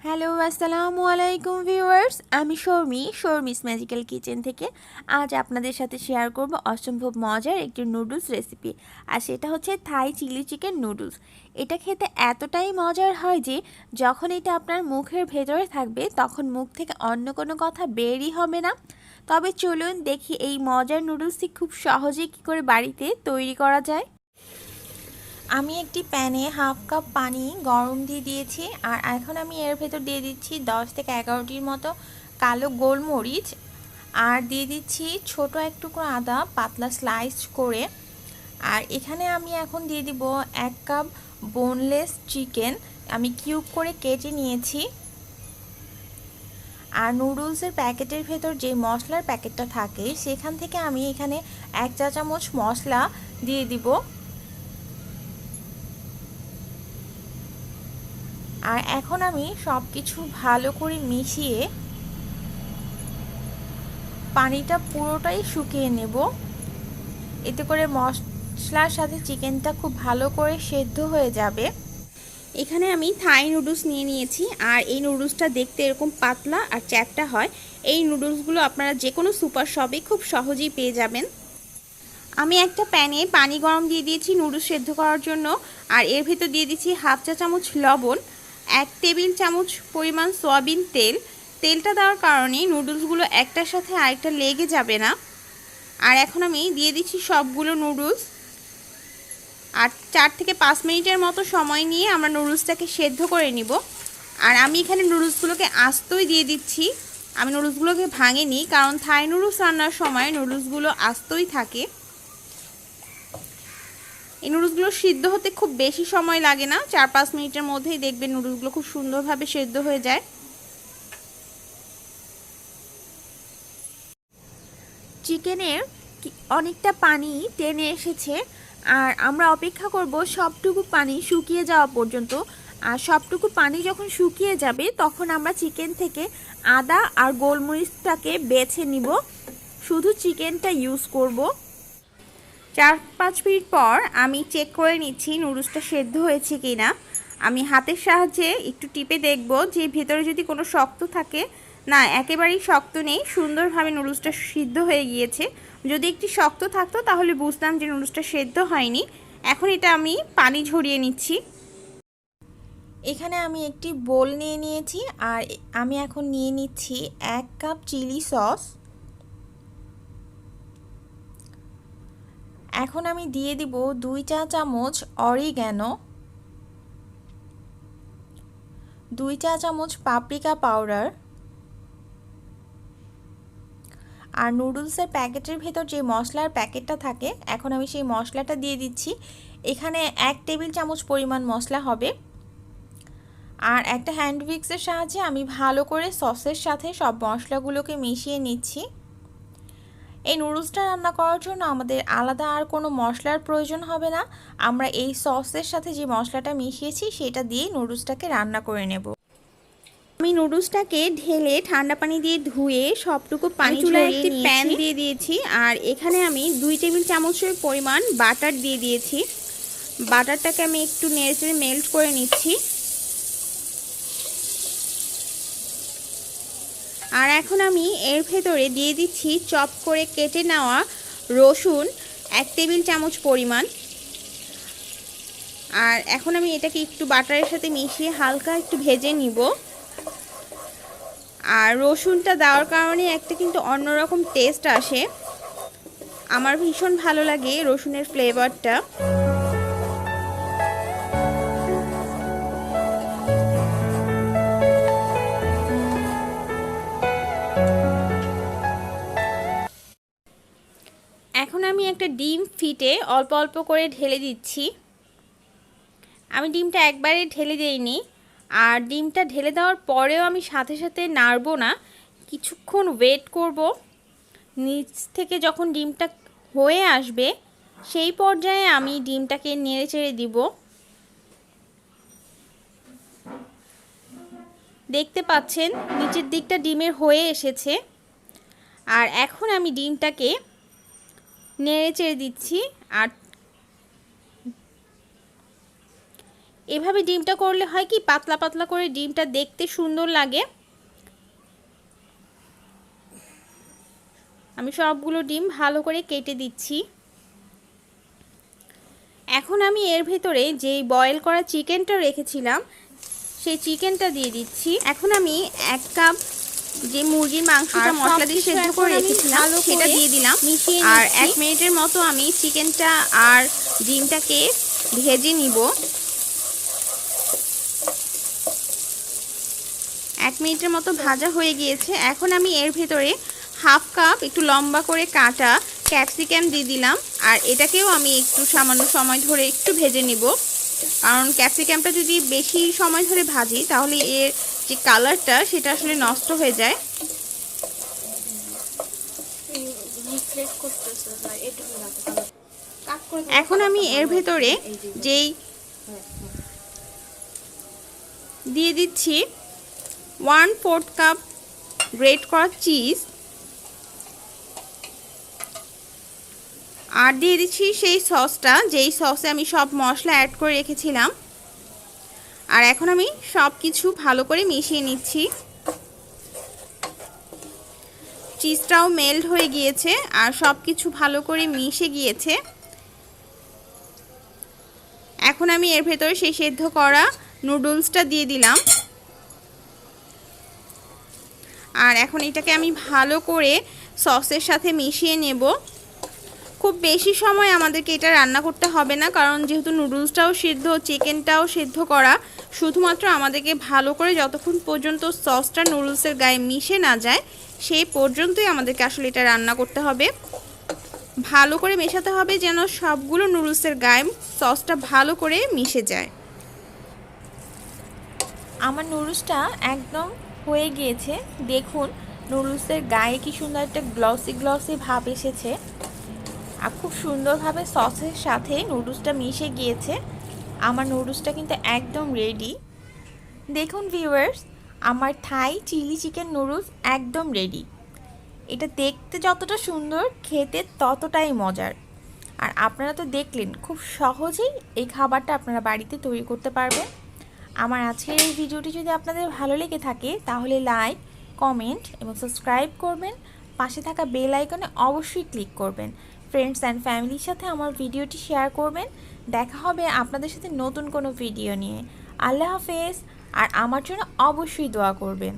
Hello আসসালামু আলাইকুম viewers, আমি শর্মিস ম্যাজিক্যাল কিচেন থেকে আজ আপনাদের সাথে শেয়ার করব অসম্ভব মজার একটি নুডলস রেসিপি। আর সেটা হচ্ছে থাই চিলি চিকেন নুডলস। এটা খেতে এতটাই মজার হয় যে যখন এটা আপনার মুখের ভেতরে থাকবে তখন মুখ থেকে অন্য কোনো কথা বেরই হবে না। তবে চলুন দেখি এই মজার নুডলসটি খুব সহজে কী করে বাড়িতে তৈরি করা যায়। আমি একটি প্যানে হাফ কাপ পানি গরম দিয়ে দিয়েছি, আর এখন আমি এর ভেতর দিয়ে দিচ্ছি 10 থেকে 11টির মতো কালো গোলমরিচ, আর দিয়ে দিচ্ছি ছোট এক টুকরো আদা পাতলা স্লাইস করে। আর এখানে আমি এখন দিয়ে দিব 1 কাপ বোনলেস চিকেন, আমি কিউব করে কেটে নিয়েছি। আর নুডলসের প্যাকেটের ভেতর যে মশলার প্যাকেটটা থাকে সেখান থেকে আমি এখানে 1 চা চামচ মশলা দিয়ে দিব। আর এখন আমি সব কিছু ভালো করে মিশিয়ে পানিটা পুরোটাই শুকিয়ে নেব। এতে করে মশলার সাথে চিকেনটা খুব ভালো করে সেদ্ধ হয়ে যাবে। এখানে আমি থাই নুডলস নিয়ে নিয়েছি, আর এই নুডলসটা দেখতে এরকম পাতলা আর চ্যাপ্টা হয়। এই নুডলসগুলো আপনারা যে কোনো সুপার শপে খুব সহজেই পেয়ে যাবেন। আমি একটা প্যানে পানি গরম দিয়ে দিয়েছি নুডলস সেদ্ধ করার জন্য, আর এর ভেতর দিয়ে দিচ্ছি হাফ চা চামচ লবণ, 1 টেবিল চামচ পরিমাণ সয়াবিন তেল। তেলটা দেওয়ার কারণে নুডলসগুলো একটার সাথে আরেকটা লেগে যাবে না। আর এখন আমি দিয়ে দিচ্ছি সবগুলো নুডলস, আর 4 থেকে 5 মিনিটের মতো সময় নিয়ে আমরা নুডলসটাকে সেদ্ধ করে নিব। আর আমি এখানে নুডলসগুলোকে আস্তই দিয়ে দিচ্ছি, আমি নুডলসগুলোকে ভাঙিনি, কারণ থাই নুডলস রান্নার সময় নুডলসগুলো আস্তই থাকে। এই নুডলসগুলো সিদ্ধ হতে খুব বেশি সময় লাগে না, 4-5 মিনিটের মধ্যেই দেখবেন নুডলসগুলো খুব সুন্দরভাবে সেদ্ধ হয়ে যায়। চিকেনের অনেকটা পানি টেনে এসেছে, আর আমরা অপেক্ষা করব সবটুকু পানি শুকিয়ে যাওয়া পর্যন্ত। আর সবটুকু পানি যখন শুকিয়ে যাবে তখন আমরা চিকেন থেকে আদা আর গোলমরিচটাকে বেছে নিব, শুধু চিকেনটা ইউজ করব। 4-5 মিনিট পর আমি চেক করে নিচ্ছি নুডলসটা সেদ্ধ হয়েছে কি না। আমি হাতের সাহায্যে একটু টিপে দেখব যে ভেতরে যদি কোনো শক্ত থাকে। না, একেবারেই শক্ত নেই, সুন্দরভাবে নুডলসটা সিদ্ধ হয়ে গিয়েছে। যদি একটু শক্ত থাকতো তাহলে বুঝতাম যে নুডলসটা সেদ্ধ হয়নি। এখন এটা আমি পানি ঝরিয়ে নিচ্ছি। এখানে আমি একটি বোল নিয়ে নিয়েছি, আর আমি এখন নিয়ে নিচ্ছি 1 কাপ চিলি সস। এখন আমি দিয়ে দিব 2 চা চামচ অরিগ্যানো, 2 চা চামচ পাপরিকা পাউডার। আর নুডলসের প্যাকেটের ভেতর যে মশলার প্যাকেটটা থাকে, এখন আমি সেই মশলাটা দিয়ে দিচ্ছি। এখানে 1 টেবিল চামচ পরিমাণ মশলা হবে। আর একটা হ্যান্ড উইক্সের সাহায্যে আমি ভালো করে সসের সাথে সব মশলাগুলোকে মিশিয়ে নিচ্ছি। এই নুডলসটা রান্না করার জন্য আমাদের আলাদা আর কোনো মশলার প্রয়োজন হবে না। আমরা এই সসের সাথে যে মশলাটা মিশিয়েছি সেটা দিয়ে নুডলসটাকে রান্না করে নেব। আমি নুডলসটাকে ঢেলে ঠান্ডা পানি দিয়ে ধুয়ে সবটুকু পানি চুলায় একটি প্যান দিয়ে দিয়েছি, আর এখানে আমি 2 টেবিল চামচের পরিমাণ বাটার দিয়ে দিয়েছি। বাটারটাকে আমি একটু নেড়ে মেল্ট করে নিচ্ছি। আর এখন আমি এর ভেতরে দিয়ে দিচ্ছি চপ করে কেটে নেওয়া রসুন 1 টেবিল চামচ পরিমাণ। আর এখন আমি এটাকে একটু বাটারের সাথে মিশিয়ে হালকা একটু ভেজে নিব। আর রসুনটা দেওয়ার কারণে একটা কিন্তু অন্যরকম টেস্ট আসে, আমার ভীষণ ভালো লাগে রসুনের ফ্লেভারটা। এখন আমি একটা ডিম ফিটে অল্প অল্প করে ঢেলে দিচ্ছি। আমি ডিমটা একবারে ঢেলে দেইনি, আর ডিমটা ঢেলে দেওয়ার পরেও আমি সাথে সাথে নাড়বো না, কিছুক্ষণ ওয়েট করব। নিচ থেকে যখন ডিমটা হয়ে আসবে সেই পর্যায়ে আমি ডিমটাকে নেড়ে চেড়ে দিব। দেখতে পাচ্ছেন নিচের দিকটা ডিমের হয়ে এসেছে। আর এখন আমি ডিমটাকে নেড়ে চেড়ে দিচ্ছি। আর এভাবে ডিমটা করলে হয় কি পাতলা পাতলা করে ডিমটা দেখতে সুন্দর লাগে। আমি সবগুলো ডিম ভালো করে কেটে দিচ্ছি। এখন আমি এর ভেতরে যেই বয়েল করা চিকেনটা রেখেছিলাম সেই চিকেনটা দিয়ে দিচ্ছি। এখন আমি 1 কাপ যে মুরগির মাংসটা মশলা দিয়ে সেদ্ধ করে রেখেছিলাম সেটা দিয়ে দিলাম। আর 1 মিনিটের মতো আমি চিকেনটা আর ডিমটাকে ভেজে নিব। 1 মিনিটের মতো ভাজা হয়ে গিয়েছে। এখন আমি এর ভেতরে 1/2 কাপ একটু লম্বা করে কাটা ক্যাপসিকাম দিয়ে দিলাম। আর এটাকেও আমি একটু সামান্য সময় ধরে একটু ভেজে নিব, কারণ ক্যাপসিকামটা যদি বেশি সময় ধরে ভাজি তাহলে এর যে কালারটা সেটা আসলে নষ্ট হয়ে যায়। এখন আমি এর ভেতরে যেই দিয়ে দিচ্ছি 1/4 কাপ গ্রেট করা চিজ, আর দিয়ে দিচ্ছি সেই সসটা যেই সসে আমি সব মশলা অ্যাড করে রেখেছিলাম। আর এখন আমি সব কিছু ভালো করে মিশিয়ে নিচ্ছি। চিজটাও মেল্ট হয়ে গিয়েছে আর সব কিছু ভালো করে মিশে গিয়েছে। এখন আমি এর ভেতরে সেই সেদ্ধ করা নুডলসটা দিয়ে দিলাম। আর এখন এটাকে আমি ভালো করে সসের সাথে মিশিয়ে নেব। খুব বেশি সময় আমাদেরকে এটা রান্না করতে হবে না, কারণ যেহেতু নুডলসটাও সিদ্ধ, চিকেনটাও সিদ্ধ করা, শুধুমাত্র আমাদেরকে ভালো করে যতক্ষণ পর্যন্ত সসটা নুডলসের গায়ে মিশে না যায় সেই পর্যন্তই আমাদেরকে আসলে এটা রান্না করতে হবে। ভালো করে মেশাতে হবে যেন সবগুলো নুডলসের গায়ে সসটা ভালো করে মিশে যায়। আমার নুডলসটা একদম হয়ে গিয়েছে। দেখুন নুডলসের গায়ে কি সুন্দর একটা গ্লসি গ্লসি ভাব এসেছে, আর খুব সুন্দরভাবে সসের সাথে নুডলসটা মিশে গিয়েছে। আমার নুডলসটা কিন্তু একদম রেডি। দেখুন ভিউয়ার্স, আমার থাই চিলি চিকেন নুডলস একদম রেডি। এটা দেখতে যতটা সুন্দর, খেতে ততটাই মজার। আর আপনারা তো দেখলেন খুব সহজেই এই খাবারটা আপনারা বাড়িতে তৈরি করতে পারবেন। আমার আজকের এই ভিডিওটি যদি আপনাদের ভালো লেগে থাকে তাহলে লাইক, কমেন্ট এবং সাবস্ক্রাইব করবেন। পাশে থাকা বেল আইকনে অবশ্যই ক্লিক করবেন। ফ্রেন্ডস অ্যান্ড ফ্যামিলির সাথে আমার ভিডিওটি শেয়ার করবেন। দেখা হবে আপনাদের সাথে নতুন কোনো ভিডিও নিয়ে। আল্লাহ হাফেজ। আর আমার জন্য অবশ্যই দোয়া করবেন।